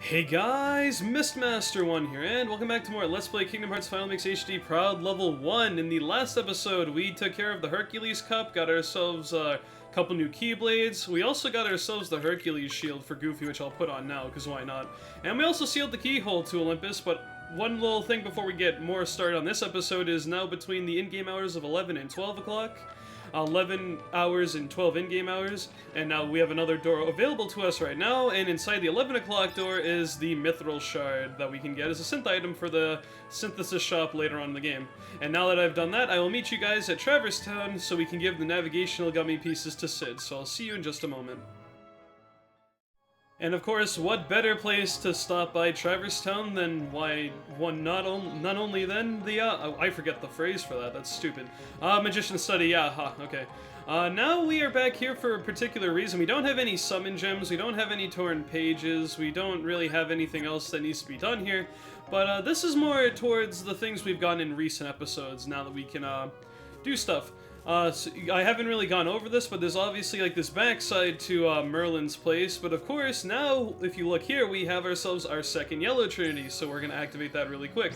Hey guys, Mistmaster1 here, and welcome back to more Let's Play Kingdom Hearts Final Mix HD Proud Level 1. In the last episode, we took care of the Hercules Cup, got ourselves a couple new Keyblades. We also got ourselves the Hercules Shield for Goofy, which I'll put on now, because why not? And we also sealed the keyhole to Olympus, but one little thing before we get more started on this episode is now between the in-game hours of 11 and 12 o'clock. 11 hours and 12 in-game hours, and now we have another door available to us right now, and inside the 11 o'clock door is the Mithril Shard that we can get as a synth item for the synthesis shop later on in the game. And now that I've done that, I will meet you guys at Traverse Town so we can give the navigational gummy pieces to Sid, so I'll see you in just a moment. And of course, what better place to stop by Traverse Town than, not only then the, I forget the phrase for that, that's stupid. Magician Study, yeah, okay. Now we are back here for a particular reason. We don't have any summon gems, we don't have any torn pages, we don't really have anything else that needs to be done here, but this is more towards the things we've gotten in recent episodes, now that we can, do stuff. So I haven't really gone over this, but there's obviously like this backside to Merlin's place, but of course now, if you look here, we have ourselves our second Yellow Trinity, so we're going to activate that really quick.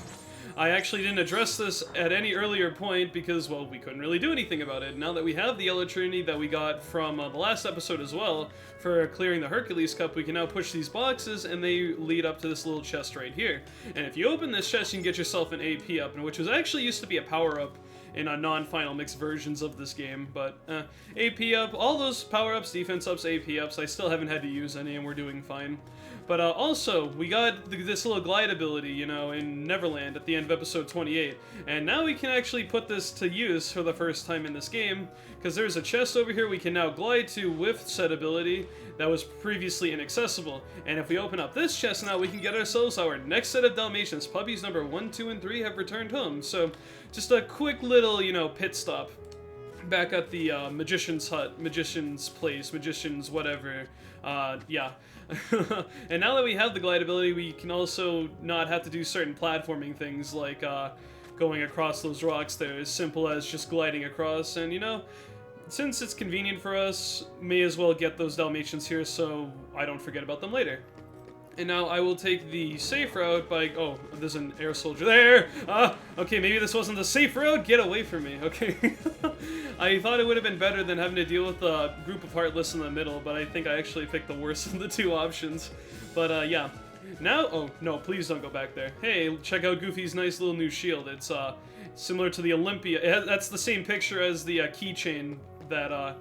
I actually didn't address this at any earlier point because, well, we couldn't really do anything about it. Now that we have the Yellow Trinity that we got from the last episode as well, for clearing the Hercules Cup, we can now push these boxes and they lead up to this little chest right here. And if you open this chest, you can get yourself an AP up, which was actually used to be a power-up in non-final mix versions of this game, but AP up, all those power-ups, defense ups, AP ups, I still haven't had to use any and we're doing fine. But also, we got this little glide ability, you know, in Neverland at the end of episode 28, and now we can actually put this to use for the first time in this game, because there's a chest over here we can now glide to with said ability that was previously inaccessible. And if we open up this chest now, we can get ourselves our next set of Dalmatians. Puppies number 1, 2, and 3 have returned home. So just a quick little, you know, pit stop back at the Magician's Hut, Magician's Place, Magician's whatever, yeah. And now that we have the glide ability, we can also not have to do certain platforming things like going across those rocks there, as simple as just gliding across, and you know, since it's convenient for us, may as well get those Dalmatians here so I don't forget about them later. And now I will take the safe route by... Oh, there's an air soldier there! Okay, maybe this wasn't the safe route? Get away from me, okay. I thought it would have been better than having to deal with a group of Heartless in the middle, but I think I actually picked the worst of the two options. But, yeah. Now... Oh, no, please don't go back there. Hey, check out Goofy's nice little new shield. It's, similar to the Olympia... That's the same picture as the keychain that,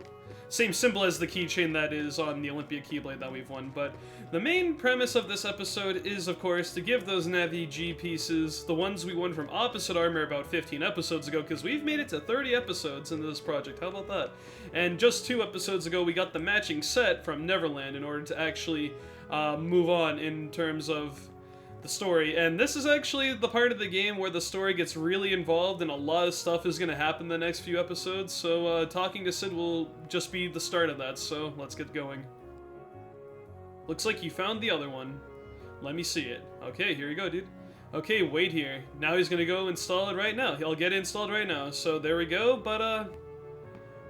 same symbol as the keychain that is on the Olympia Keyblade that we've won, but the main premise of this episode is, of course, to give those Navi G pieces, the ones we won from Opposite Armor about 15 episodes ago, because we've made it to 30 episodes into this project, how about that? And just 2 episodes ago, we got the matching set from Neverland in order to actually move on in terms of the story, and this is actually the part of the game where the story gets really involved and a lot of stuff is going to happen the next few episodes, so talking to Sid will just be the start of that, so let's get going. Looks like you found the other one. Let me see it. Okay, here you go, dude. Okay, wait here. Now he's going to go install it right now. He'll get it installed right now, so there we go, but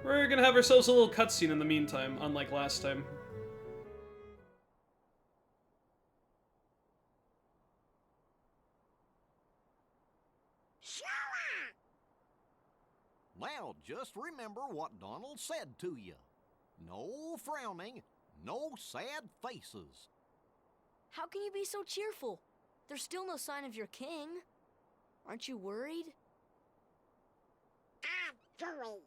we're going to have ourselves a little cutscene in the meantime, unlike last time. Now, just remember what Donald said to you. No frowning, no sad faces. How can you be so cheerful? There's still no sign of your king. Aren't you worried? I'm worried.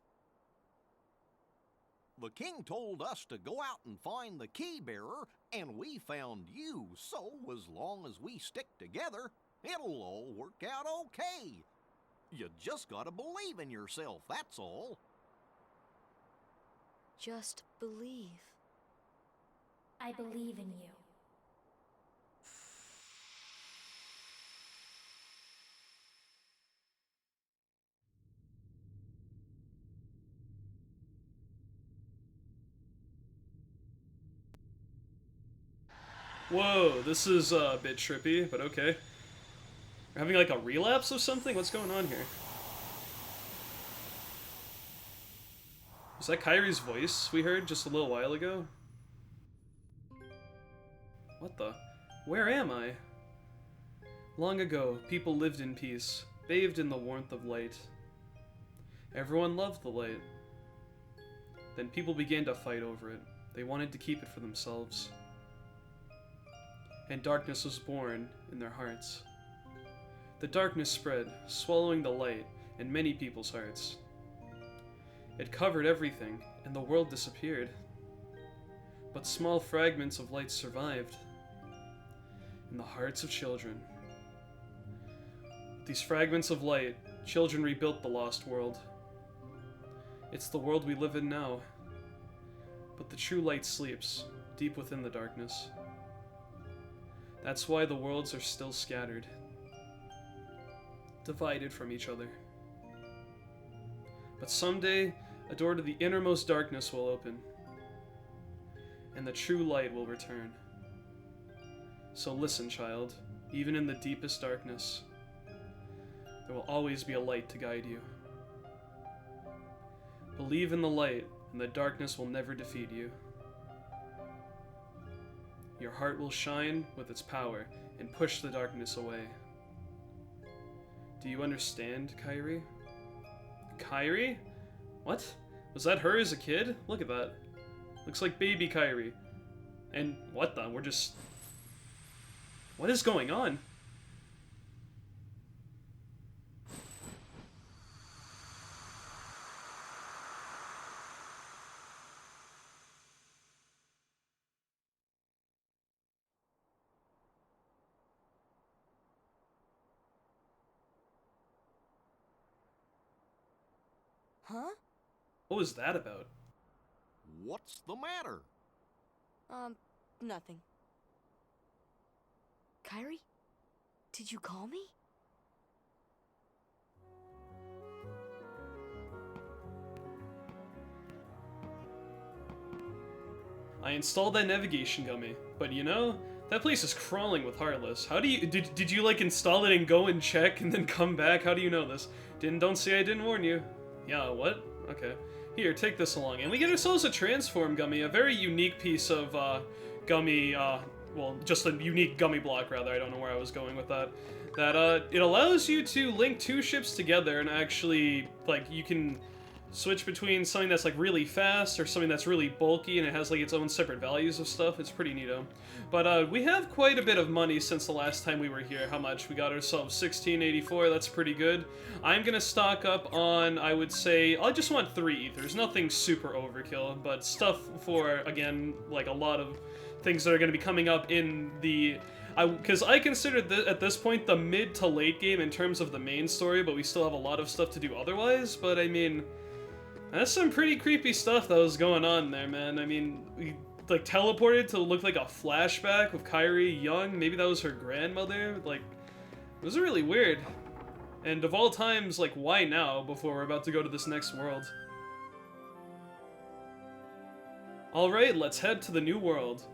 The king told us to go out and find the key bearer, and we found you, so as long as we stick together, it'll all work out okay. You just gotta believe in yourself, that's all. Just believe. I believe in you. Whoa, this is a bit trippy, but okay. We're having like a relapse of something? What's going on here? Was that Kyrie's voice we heard just a little while ago? What the? Where am I? Long ago, people lived in peace, bathed in the warmth of light. Everyone loved the light. Then people began to fight over it. They wanted to keep it for themselves. And darkness was born in their hearts. The darkness spread, swallowing the light in many people's hearts. It covered everything, and the world disappeared. But small fragments of light survived in the hearts of children. With these fragments of light, children rebuilt the lost world. It's the world we live in now. But the true light sleeps deep within the darkness. That's why the worlds are still scattered, divided from each other. But someday, a door to the innermost darkness will open, and the true light will return. So listen, child, even in the deepest darkness, there will always be a light to guide you. Believe in the light, and the darkness will never defeat you. Your heart will shine with its power and push the darkness away. Do you understand, Kairi? Kairi? What? Was that her as a kid? Look at that. Looks like baby Kairi. And what the? We're just... What is going on? Huh? What was that about? What's the matter? Nothing. Kairi? Did you call me? I installed that navigation gummy, but you know, that place is crawling with Heartless. How do you... Did you, like, install it and go and check and then come back? How do you know this? Don't say I didn't warn you. Yeah, what? Okay. Here, take this along. And we get ourselves a transform gummy, a very unique piece of, gummy, well, just a unique gummy block, rather. I don't know where I was going with that. That, it allows you to link two ships together and actually, like, you can switch between something that's, like, really fast or something that's really bulky and it has, like, its own separate values of stuff. It's pretty neato. But, we have quite a bit of money since the last time we were here. How much? We got ourselves 1684. That's pretty good. I'm gonna stock up on, I would say, I just want 3 ethers. Nothing super overkill, but stuff for, again, like, a lot of things that are gonna be coming up in the... Because I consider at this point the mid to late game in terms of the main story, but we still have a lot of stuff to do otherwise, but I mean... That's some pretty creepy stuff that was going on there, man. I mean, we, like, teleported to look like a flashback of Kairi young. Maybe that was her grandmother. Like, it was really weird. And of all times, like, why now before we're about to go to this next world? Alright, let's head to the new world.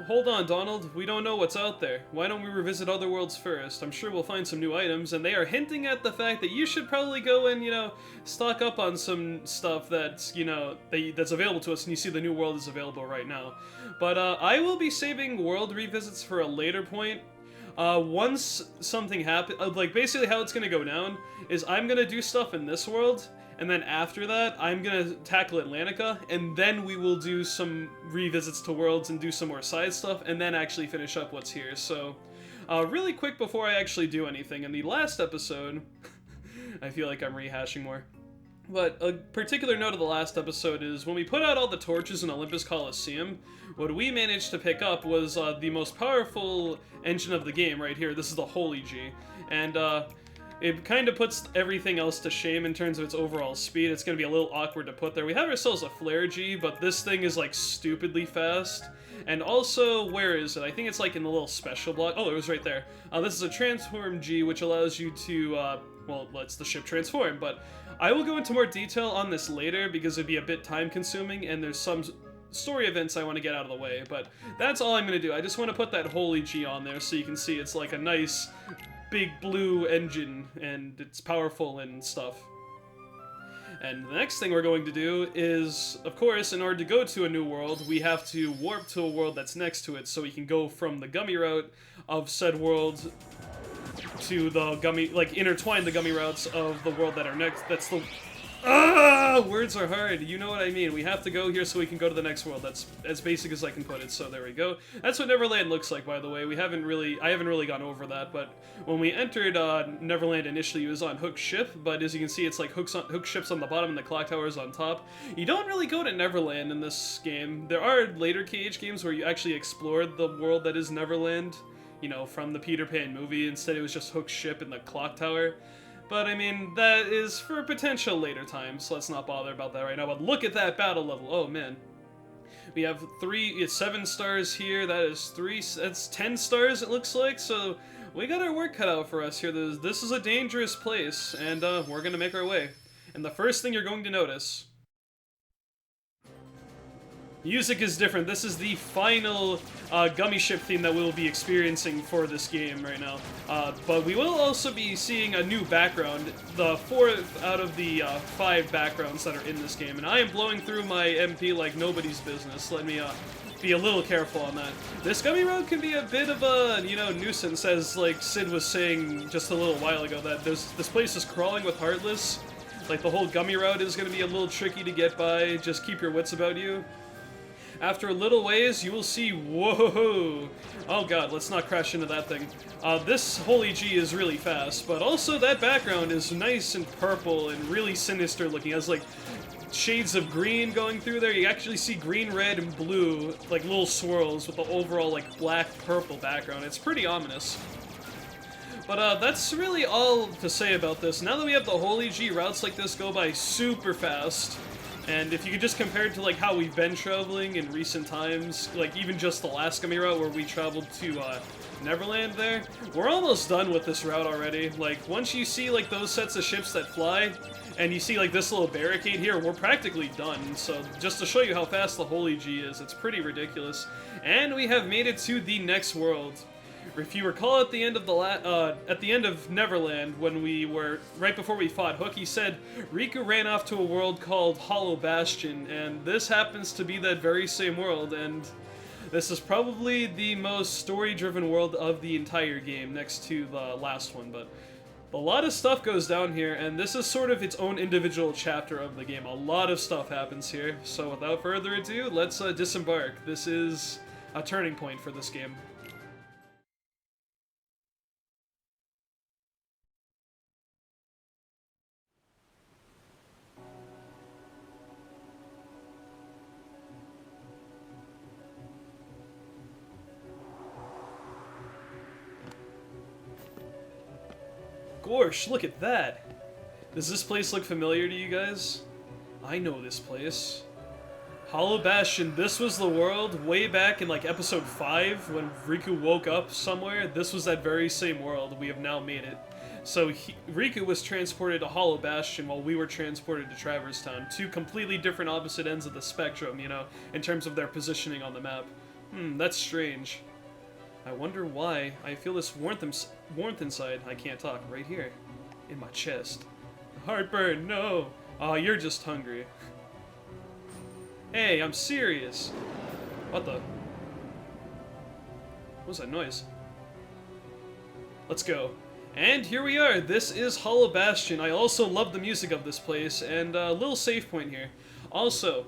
Hold on, Donald. We don't know what's out there. Why don't we revisit other worlds first? I'm sure we'll find some new items, and they are hinting at the fact that you should probably go and, you know, stock up on some stuff that's, you know, that's available to us, and you see the new world is available right now. But, I will be saving world revisits for a later point. Once something happens, like, basically how it's gonna go down is I'm gonna do stuff in this world, and then after that, I'm gonna tackle Atlantica, and then we will do some revisits to worlds and do some more side stuff, and then actually finish up what's here. So, really quick before I actually do anything, in the last episode, I feel like I'm rehashing more, but a particular note of the last episode is when we put out all the torches in Olympus Coliseum, what we managed to pick up was the most powerful engine of the game right here. This is the Holy G, and it kind of puts everything else to shame in terms of its overall speed. It's going to be a little awkward to put there. We have ourselves a Flare G, but this thing is, like, stupidly fast. And also, where is it? I think it's, like, in the little special block. Oh, it was right there. This is a Transform G, which allows you to, well, lets the ship transform. But I will go into more detail on this later, because it'd be a bit time-consuming, and there's some story events I want to get out of the way. But that's all I'm going to do. I just want to put that Holy G on there so you can see it's, like, a nice big blue engine, and it's powerful and stuff. And the next thing we're going to do is, of course, in order to go to a new world, we have to warp to a world that's next to it, so we can go from the gummy route of said world to the gummy, like, intertwine the gummy routes of the world that are next. That's the... Words are hard. You know what I mean. We have to go here so we can go to the next world. That's as basic as I can put it. So there we go. That's what Neverland looks like, by the way. I haven't really gone over that, but when we entered Neverland initially, it was on Hook's ship, but as you can see, it's like Hook's ship's on the bottom and the clock tower's on top. You don't really go to Neverland in this game. There are later KH games where you actually explore the world that is Neverland, you know, from the Peter Pan movie. Instead, it was just Hook's ship and the clock tower. But, I mean, that is for potential later time, so let's not bother about that right now. But look at that battle level. Oh, man. We have 7 stars here. That's 10 stars, it looks like. So, we got our work cut out for us here. This is a dangerous place, and we're going to make our way. And the first thing you're going to notice... music is different. This is the final gummy ship theme that we'll be experiencing for this game right now. But we will also be seeing a new background, the 4th out of the 5 backgrounds that are in this game. And I am blowing through my MP like nobody's business. Let me be a little careful on that. This gummy road can be a bit of a, you know, nuisance, as like Sid was saying just a little while ago, that this place is crawling with Heartless. Like, the whole gummy route is going to be a little tricky to get by. Just keep your wits about you. After a little ways, you will see, whoa! Oh god, let's not crash into that thing. This Holy G is really fast, but also that background is nice and purple and really sinister looking. It has, like, shades of green going through there. You actually see green, red, and blue, like, little swirls with the overall, like, black-purple background. It's pretty ominous. But, that's really all to say about this. Now that we have the Holy G, routes like this go by super fast. And if you could just compare it to, like, how we've been traveling in recent times, like, even just the last gummy route where we traveled to, Neverland there, we're almost done with this route already. Like, once you see, like, those sets of ships that fly, and you see, like, this little barricade here, we're practically done. So, just to show you how fast the Holy G is, it's pretty ridiculous. And we have made it to the next world. If you recall, at the end of Neverland, when we were right before we fought Hook, he said Riku ran off to a world called Hollow Bastion, and this happens to be that very same world. And this is probably the most story-driven world of the entire game, next to the last one. But a lot of stuff goes down here, and this is sort of its own individual chapter of the game. A lot of stuff happens here. So without further ado, let's disembark. This is a turning point for this game. Gorsh, look at that! Does this place look familiar to you guys? I know this place. Hollow Bastion, this was the world way back in like episode 5 when Riku woke up somewhere. This was that very same world. We have now made it. So Riku was transported to Hollow Bastion while we were transported to Traverse Town. Two completely different opposite ends of the spectrum, you know, in terms of their positioning on the map. That's strange. I wonder why. I feel this warmth inside. I can't talk. Right here. In my chest. Heartburn, no! Aw, you're just hungry. Hey, I'm serious. What the? What was that noise? Let's go. And here we are. This is Hollow Bastion. I also love the music of this place, and a little save point here. Also,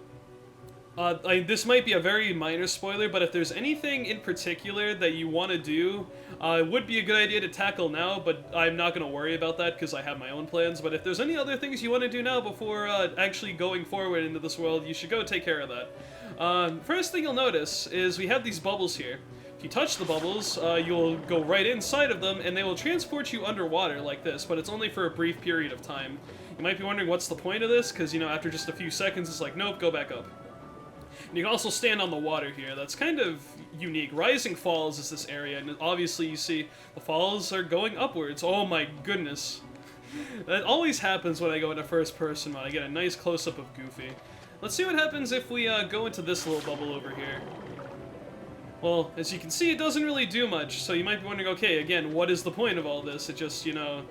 this might be a very minor spoiler, but if there's anything in particular that you want to do, it would be a good idea to tackle now, but I'm not going to worry about that because I have my own plans. But if there's any other things you want to do now before actually going forward into this world, you should go take care of that. First thing you'll notice is we have these bubbles here. If you touch the bubbles, you'll go right inside of them, and they will transport you underwater like this, but it's only for a brief period of time. You might be wondering what's the point of this, because, you know, after just a few seconds, it's like, nope, go back up. And you can also stand on the water here. That's kind of unique. Rising Falls is this area, and obviously you see the falls are going upwards. Oh my goodness. That always happens when I go into first person mode. I get a nice close-up of Goofy. Let's see what happens if we go into this little bubble over here. Well, as you can see, it doesn't really do much, so you might be wondering, okay, again, what is the point of all this? It just, you know,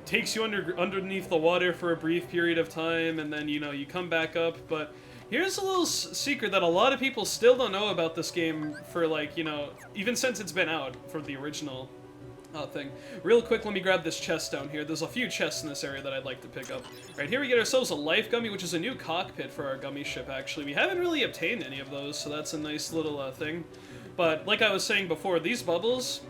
takes you underneath the water for a brief period of time, and then, you know, you come back up. But here's a little secret that a lot of people still don't know about this game for, like, you know, even since it's been out for the original thing. Real quick, let me grab this chest down here. There's a few chests in this area that I'd like to pick up. Right here we get ourselves a life gummy, which is a new cockpit for our gummy ship, actually. We haven't really obtained any of those, so that's a nice little thing. But like I was saying before, these bubbles,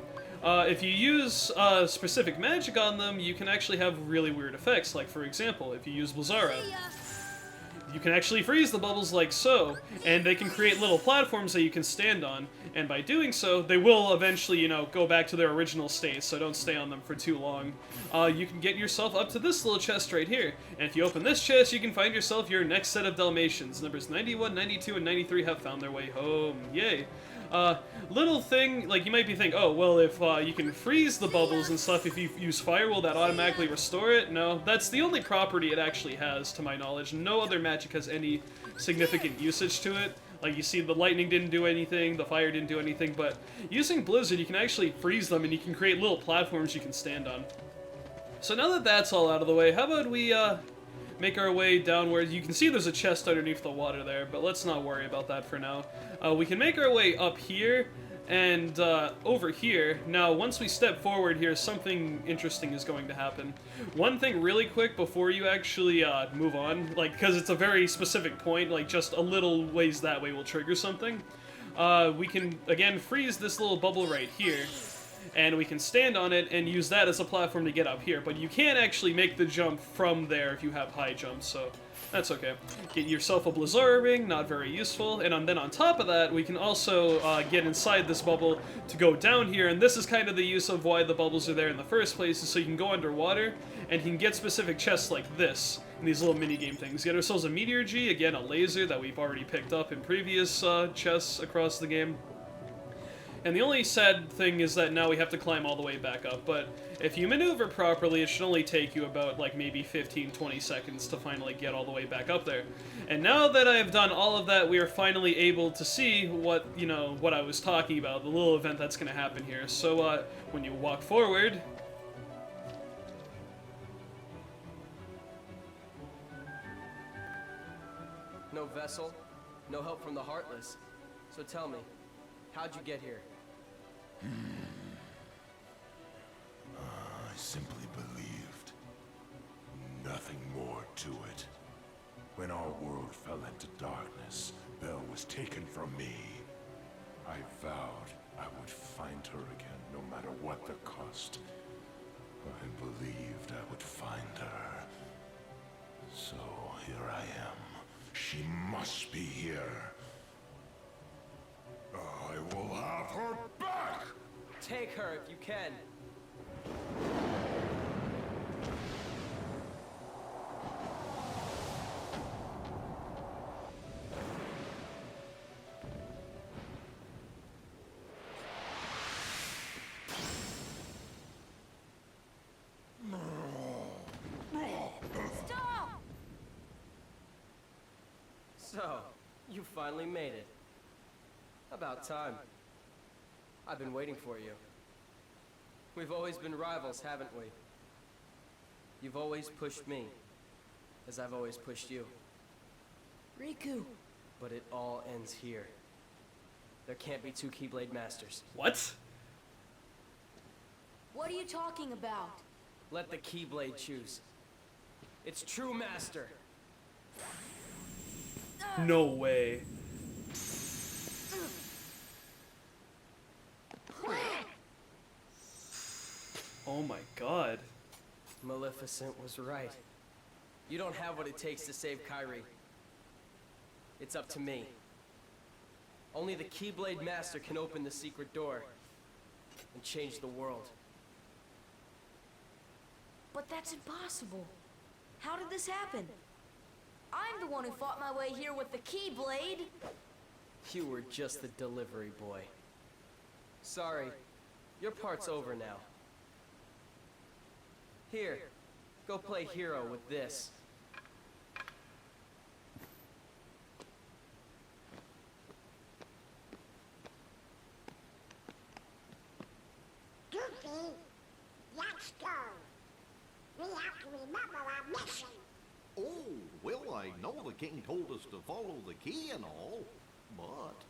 if you use specific magic on them, you can actually have really weird effects. Like, for example, if you use Blizzara, you can actually freeze the bubbles like so, and they can create little platforms that you can stand on, and by doing so, they will eventually, you know, go back to their original state, so don't stay on them for too long. You can get yourself up to this little chest right here, and if you open this chest, you can find yourself your next set of Dalmatians. Numbers 91, 92, and 93 have found their way home. Yay! Little thing, like, you might be thinking, oh, well, if you can freeze the bubbles and stuff, if you use fire, will that automatically restore it? No, that's the only property it actually has, to my knowledge. No other magic has any significant usage to it. Like, you see, the lightning didn't do anything, the fire didn't do anything, but using Blizzard, you can actually freeze them, and you can create little platforms you can stand on. So now that that's all out of the way, how about we, make our way downwards. You can see there's a chest underneath the water there, but let's not worry about that for now. We can make our way up here and over here. Now, once we step forward here, something interesting is going to happen. One thing really quick before you actually move on, like, because it's a very specific point, like just a little ways that way will trigger something. We can, again, freeze this little bubble right here, and we can stand on it and use that as a platform to get up here. But you can't actually make the jump from there if you have high jumps, so that's okay. Get yourself a Blizzara ring, not very useful. And then on top of that, we can also get inside this bubble to go down here, and this is kind of the use of why the bubbles are there in the first place, is so you can go underwater, and you can get specific chests like this, and these little mini-game things. Get ourselves a Meteor G, again, a laser that we've already picked up in previous chests across the game. And the only sad thing is that now we have to climb all the way back up, but if you maneuver properly, it should only take you about, like, maybe 15-20 seconds to finally get all the way back up there. And now that I've done all of that, we are finally able to see what, you know, what I was talking about, the little event that's going to happen here. So, when you walk forward... No vessel, no help from the Heartless. So tell me, how'd you get here? I simply believed. Nothing more to it. When our world fell into darkness, Belle was taken from me. I vowed I would find her again, no matter what the cost. I believed I would find her. So here I am. She must be here. I will have her back! Take her if you can. Stop! So, you finally made it. About time. I've been waiting for you. We've always been rivals, haven't we? You've always pushed me, as I've always pushed you. Riku. But it all ends here. There can't be two Keyblade Masters. What? What are you talking about? Let the Keyblade choose. Its true master. No way. Oh my god. Maleficent was right. You don't have what it takes to save Kairi. It's up to me. Only the Keyblade Master can open the secret door and change the world. But that's impossible. How did this happen? I'm the one who fought my way here with the Keyblade. You were just the delivery boy. Sorry, your part's over now. Here, go play hero with this. Goofy, let's go. We have to remember our mission. Oh, well, I know the king told us to follow the key and all, but...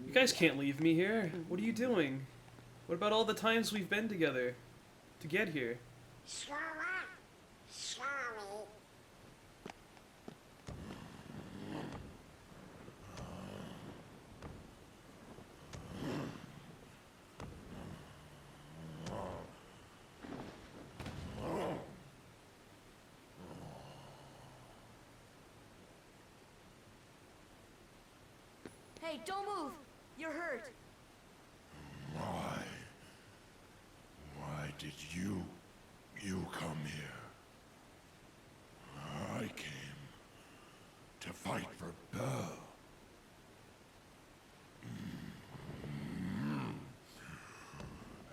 You guys can't leave me here. What are you doing? What about all the times we've been together to get here? Sorry. Hey, don't move! You're hurt. Why? Why did you come here? I came to fight for Belle.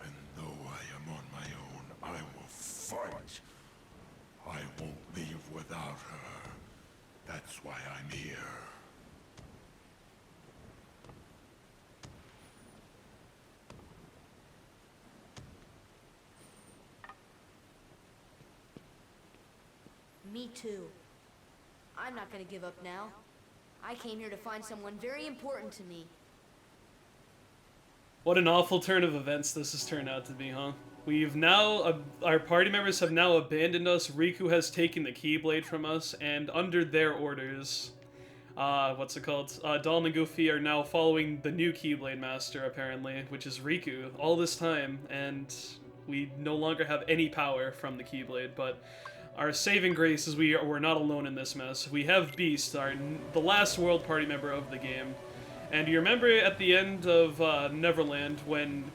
And though I am on my own, I will fight. I won't leave without her. That's why I'm here. Me too. I'm not gonna give up now. I came here to find someone very important to me. What an awful turn of events this has turned out to be, huh? We've now, our party members have now abandoned us, Riku has taken the Keyblade from us, and under their orders, what's it called? Dawn and Goofy are now following the new Keyblade Master, apparently, which is Riku, all this time, and we no longer have any power from the Keyblade, but our saving grace is we're not alone in this mess. We have Beast, the last world party member of the game. And you remember at the end of Neverland when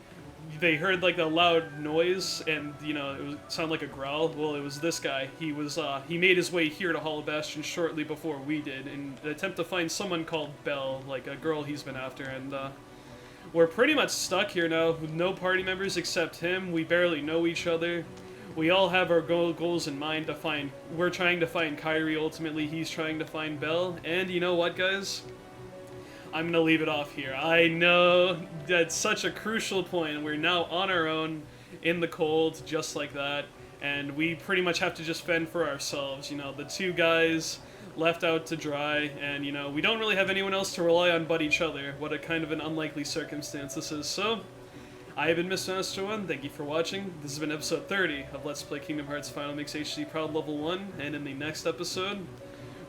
they heard like a loud noise and, you know, it sounded like a growl? Well, it was this guy. He made his way here to Hollow Bastion shortly before we did in an attempt to find someone called Belle, like a girl he's been after, and we're pretty much stuck here now with no party members except him. We barely know each other. We all have our goals in mind to find. We're trying to find Kyrie ultimately, he's trying to find Belle, and you know what, guys? I'm gonna leave it off here. I know that's such a crucial point. We're now on our own in the cold, just like that, and we pretty much have to just fend for ourselves. You know, the two guys left out to dry, and you know, we don't really have anyone else to rely on but each other. What a kind of an unlikely circumstance this is. So, I have been Mr. Master 1, thank you for watching. This has been episode 30 of Let's Play Kingdom Hearts Final Mix HD Proud Level 1, and in the next episode,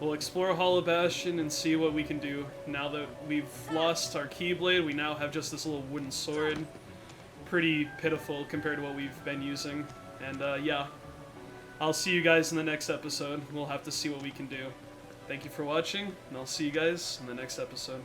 we'll explore Hollow Bastion and see what we can do. Now that we've lost our Keyblade, we now have just this little wooden sword. Pretty pitiful compared to what we've been using. And yeah, I'll see you guys in the next episode. We'll have to see what we can do. Thank you for watching, and I'll see you guys in the next episode.